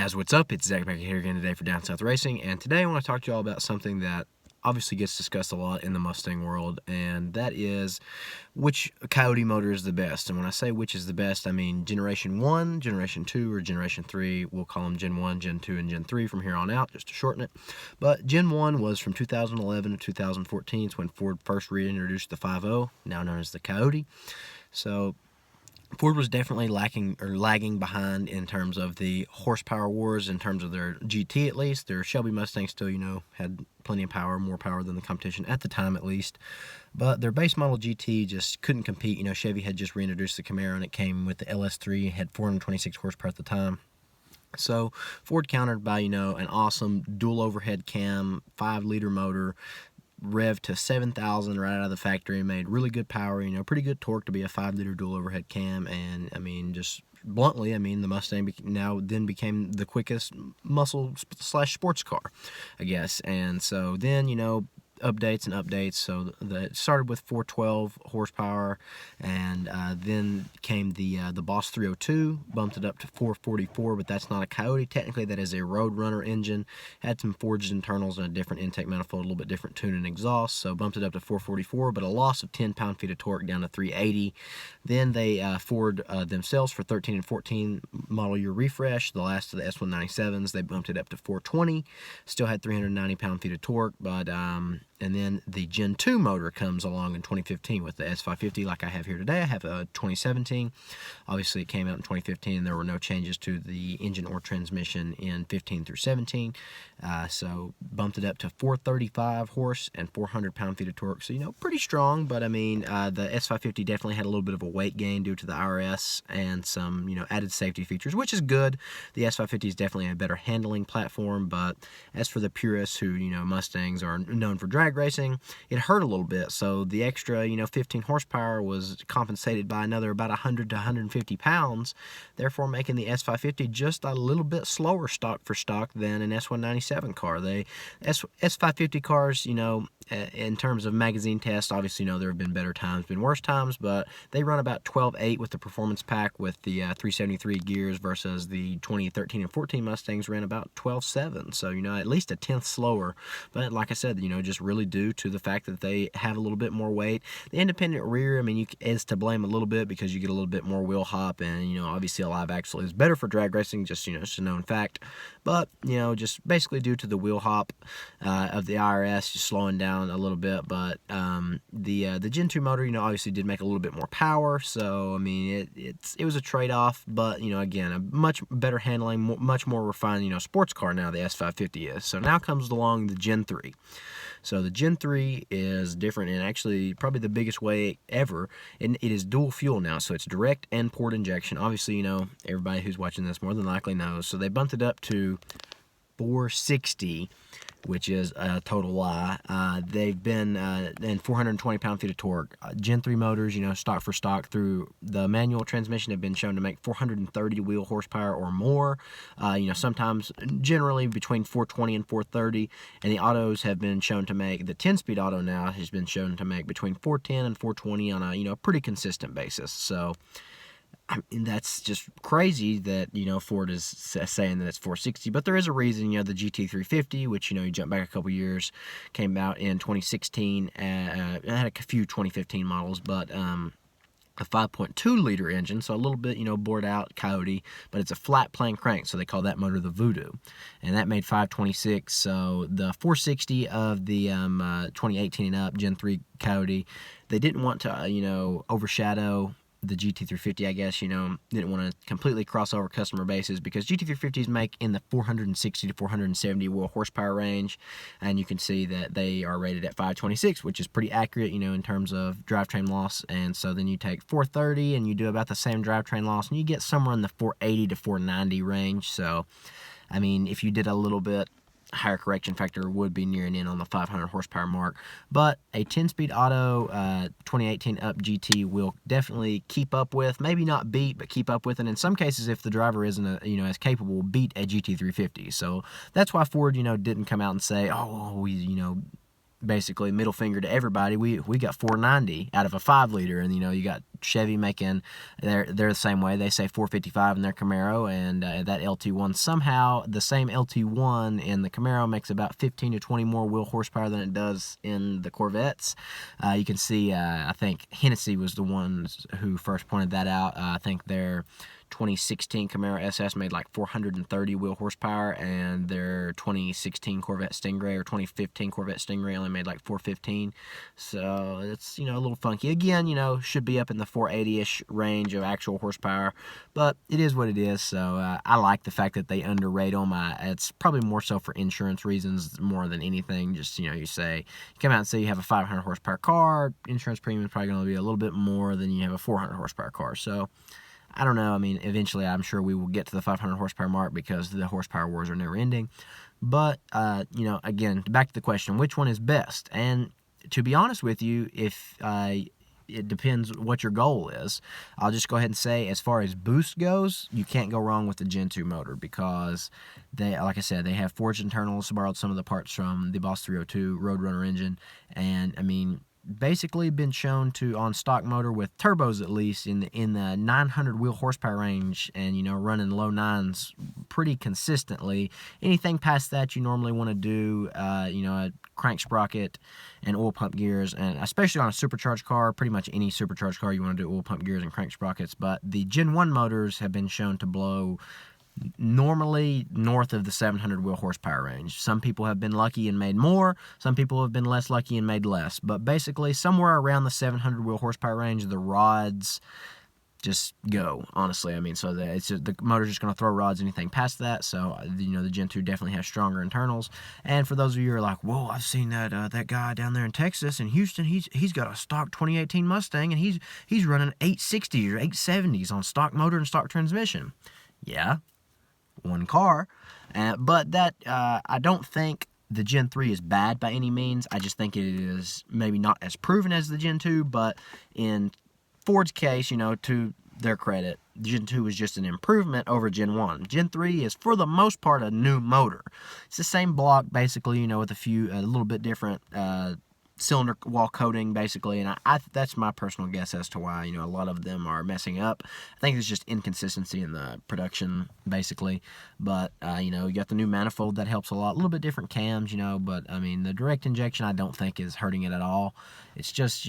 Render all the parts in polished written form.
Guys, what's up? It's Zach back here again today for Down South Racing, and today I want to talk to you all about something that obviously gets discussed a lot in the Mustang world, and that is which Coyote motor is the best. And when I say which is the best, I mean Generation 1, Generation 2, or Generation 3. We'll call them Gen 1, Gen 2, and Gen 3 from here on out, just to shorten it. But Gen 1 was from 2011 to 2014. It's when Ford first reintroduced the 5.0, now known as the Coyote. So Ford was definitely lagging behind in terms of the horsepower wars, in terms of their GT at least. Their Shelby Mustang still, had plenty of power, more power than the competition at the time at least. But their base model GT just couldn't compete. Chevy had just reintroduced the Camaro, and it came with the LS3, had 426 horsepower at the time. So Ford countered by, an awesome dual overhead cam, 5-liter motor, rev to 7,000 right out of the factory, made really good power, pretty good torque to be a 5-liter dual overhead cam. And just bluntly, the Mustang then became the quickest muscle / sports car, I guess. And so then, updates. So it started with 412 horsepower, and then came the Boss 302, bumped it up to 444, but that's not a Coyote. Technically, that is a Roadrunner engine. Had some forged internals and a different intake manifold, a little bit different tune and exhaust, so bumped it up to 444, but a loss of 10 pound-feet of torque down to 380. Then they Ford themselves for 13 and 14 model year refresh, the last of the S197s, they bumped it up to 420. Still had 390 pound-feet of torque, but and then the Gen 2 motor comes along in 2015 with the S550 like I have here today. I have a 2017. Obviously, it came out in 2015, and there were no changes to the engine or transmission in 15 through 17. So bumped it up to 435 horse and 400 pound-feet of torque. So, pretty strong, but the S550 definitely had a little bit of a weight gain due to the IRS and some, added safety features, which is good. The S550 is definitely a better handling platform, but as for the purists who, Mustangs are known for drag racing, it hurt a little bit. So the extra 15 horsepower was compensated by another about 100 to 150 pounds, therefore making the S550 just a little bit slower stock for stock than an S197 car. The S550 cars, in terms of magazine tests, obviously, there have been better times, been worse times, but they run about 12.8 with the performance pack with the 373 gears, versus the 2013 and 14 Mustangs ran about 12.7. So, at least a tenth slower. But like I said, just really due to the fact that they have a little bit more weight. The independent rear, is to blame a little bit because you get a little bit more wheel hop, and, obviously a live axle is better for drag racing, just, it's a known fact. But, just basically due to the wheel hop of the IRS just slowing down a little bit. But the Gen 2 motor, obviously did make a little bit more power. So, it was a trade-off. But, again, a much better handling, much more refined, sports car now the S550 is. So now comes along the Gen 3. So the Gen 3 is different, and actually probably the biggest way ever, and it is dual fuel now, so it's direct and port injection. Obviously, everybody who's watching this more than likely knows. So they bumped it up to 460, which is a total lie. They've been in 420 pound-feet of torque. Gen 3 motors, stock for stock through the manual transmission, have been shown to make 430 wheel horsepower or more. Sometimes, generally, between 420 and 430. And the autos have been shown to make, the 10-speed auto now has been shown to make between 410 and 420 on a, pretty consistent basis. So, that's just crazy that, Ford is saying that it's 460, but there is a reason. The GT350, which, you jump back a couple years, came out in 2016. It had a few 2015 models, but a 5.2-liter engine, so a little bit, bored out Coyote, but it's a flat plane crank, so they call that motor the Voodoo, and that made 526. So the 460 of the 2018 and up Gen 3 Coyote, they didn't want to, overshadow the GT350, I guess, didn't want to completely cross over customer bases, because GT350s make in the 460 to 470 wheel horsepower range, and you can see that they are rated at 526, which is pretty accurate, in terms of drivetrain loss. And so then you take 430 and you do about the same drivetrain loss, and you get somewhere in the 480 to 490 range. So, if you did a little bit higher correction factor, would be nearing in on the 500 horsepower mark. But a 10-speed auto 2018 up GT will definitely keep up with, maybe not beat, but keep up with, and in some cases, if the driver isn't as capable, beat a GT350. So that's why Ford didn't come out and say, oh, we basically middle finger to everybody. We got 490 out of a 5-liter, and you got Chevy making they're the same way. They say 455 in their Camaro, and that LT1 somehow the same LT1 in the Camaro makes about 15 to 20 more wheel horsepower than it does in the Corvettes. You can see I think Hennessy was the ones who first pointed that out. I think their 2016 Camaro SS made like 430 wheel horsepower, and their 2016 Corvette Stingray or 2015 Corvette Stingray only made like 415. So it's a little funky. Again, should be up in the 480-ish range of actual horsepower, but it is what it is. So I like the fact that they underrate them. It's probably more so for insurance reasons more than anything. Just you come out and say you have a 500 horsepower car, insurance premium is probably going to be a little bit more than you have a 400 horsepower car. So I don't know. I mean, eventually I'm sure we will get to the 500 horsepower mark because the horsepower wars are never ending. But, again, back to the question, which one is best? And to be honest with you, if it depends what your goal is, I'll just go ahead and say as far as boost goes, you can't go wrong with the Gen 2 motor because they, like I said, they have forged internals, borrowed some of the parts from the Boss 302 Roadrunner engine, and I mean, basically been shown to on stock motor with turbos at least in the 900 wheel horsepower range, and running low nines pretty consistently. Anything past that you normally want to do a crank sprocket and oil pump gears, and especially on a supercharged car, pretty much any supercharged car you want to do oil pump gears and crank sprockets. But the Gen 1 motors have been shown to blow normally north of the 700 wheel horsepower range. Some people have been lucky and made more. Some people have been less lucky and made less. But basically, somewhere around the 700 wheel horsepower range, the rods just go, honestly. I mean, so the motor's just going to throw rods anything past that. So, the Gen 2 definitely has stronger internals. And for those of you who are like, whoa, I've seen that guy down there in Texas, in Houston, he's got a stock 2018 Mustang, and he's running 860s or 870s on stock motor and stock transmission. Yeah, one car, but that I don't think the Gen 3 is bad by any means. I just think it is maybe not as proven as the Gen 2, but in Ford's case, to their credit, Gen 2 is just an improvement over Gen 1. Gen 3 is, for the most part, a new motor. It's the same block, basically, with a little bit different cylinder wall coating, basically, and I that's my personal guess as to why a lot of them are messing up. I think it's just inconsistency in the production, basically. But you got the new manifold that helps a lot. A little bit different cams, but I mean the direct injection I don't think is hurting it at all. It's just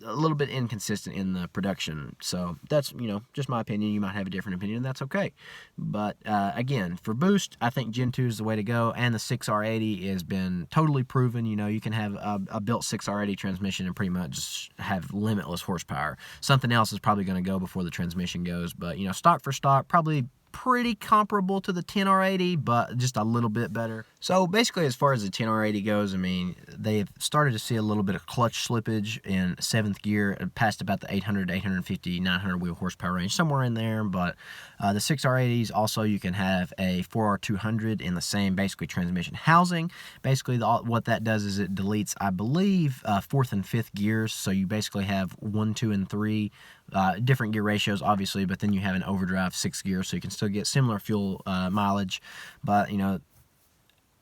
a little bit inconsistent in the production. So that's just my opinion. You might have a different opinion, and that's okay. But again, for boost, I think Gen 2 is the way to go, and the 6R80 has been totally proven. You can have a built 6R80 transmission and pretty much have limitless horsepower. Something else is probably going to go before the transmission goes, but stock for stock, probably pretty comparable to the 10R80, but just a little bit better. So basically, as far as the 10R80 goes, I mean, they've started to see a little bit of clutch slippage in 7th gear, past about the 800, 850, 900 wheel horsepower range, somewhere in there. But the 6R80s, also, you can have a 4R200 in the same, basically, transmission housing. Basically, what that does is it deletes, I believe, 4th and 5th gears. So you basically have 1, 2, and 3 different gear ratios, obviously, but then you have an overdrive 6th gear, so you can still get similar fuel mileage. But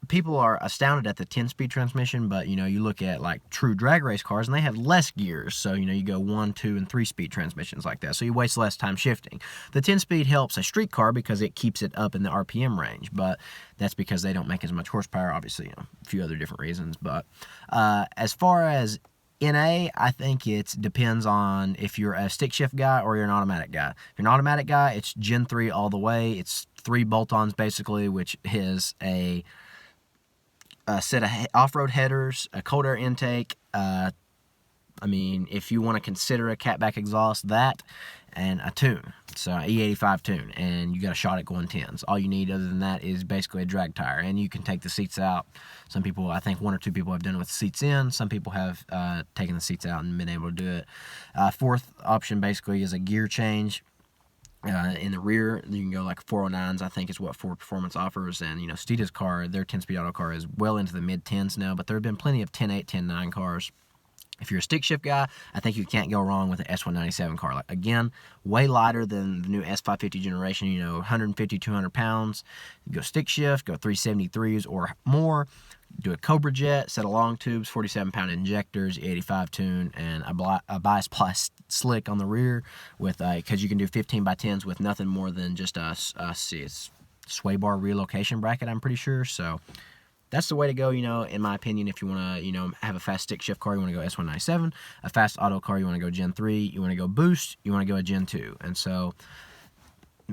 people are astounded at the 10-speed transmission, but you look at like true drag race cars and they have less gears, so you go 1, 2, and 3-speed transmissions like that, so you waste less time shifting. The 10-speed helps a street car because it keeps it up in the RPM range, but that's because they don't make as much horsepower, obviously, a few other different reasons. But as far as NA, I think it depends on if you're a stick shift guy or you're an automatic guy. If you're an automatic guy, it's Gen 3 all the way. It's 3 bolt-ons, basically, which is a set of off-road headers, a cold air intake, I mean, if you want to consider a catback exhaust, that, and a tune, so E85 tune, and you got a Shottick 110s. All you need other than that is basically a drag tire, and you can take the seats out. Some people, I think 1 or 2 people have done it with the seats in. Some people have taken the seats out and been able to do it. Fourth option basically is a gear change. In the rear, you can go like 409s, I think is what Ford Performance offers. And, Steeda's car, their 10-speed auto car is well into the mid-10s now, but there have been plenty of 10.8, 10.9 cars. If you're a stick shift guy, I think you can't go wrong with an S197 car. Like, again, way lighter than the new S550 generation, 150, 200 pounds. You go stick shift, go 373s or more. do a Cobra jet, set of long tubes, 47-pound injecters, 85 tune, and a bias ply slick on the rear with because you can do 15 by 10s with nothing more than just it's sway bar relocation bracket, I'm pretty sure. So that's the way to go, in my opinion. If you want to, have a fast stick shift car, you want to go S197. A fast auto car, you want to go Gen 3. You want to go boost, you want to go a Gen 2. And so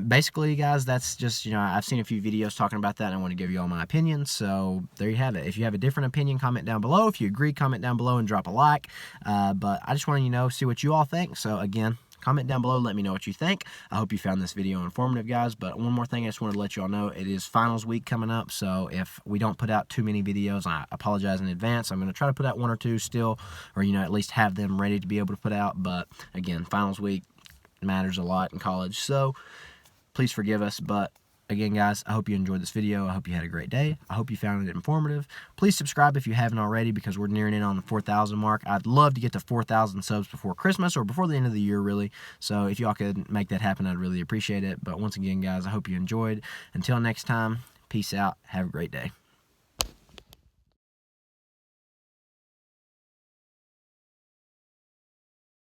basically, guys, that's just, I've seen a few videos talking about that, and I want to give you all my opinions. So there you have it. If you have a different opinion, comment down below. If you agree, comment down below and drop a like. But I just want to, see what you all think. So again, comment down below, let me know what you think. I hope you found this video informative, guys. But one more thing I just wanted to let you all know, it is finals week coming up. So if we don't put out too many videos, I apologize in advance. I'm going to try to put out 1 or 2 still, or, at least have them ready to be able to put out. But again, finals week matters a lot in college. So please forgive us. But again, guys, I hope you enjoyed this video. I hope you had a great day. I hope you found it informative. Please subscribe if you haven't already, because we're nearing in on the 4,000 mark. I'd love to get to 4,000 subs before Christmas, or before the end of the year, really. So if y'all could make that happen, I'd really appreciate it. But once again, guys, I hope you enjoyed. Until next time, peace out. Have a great day.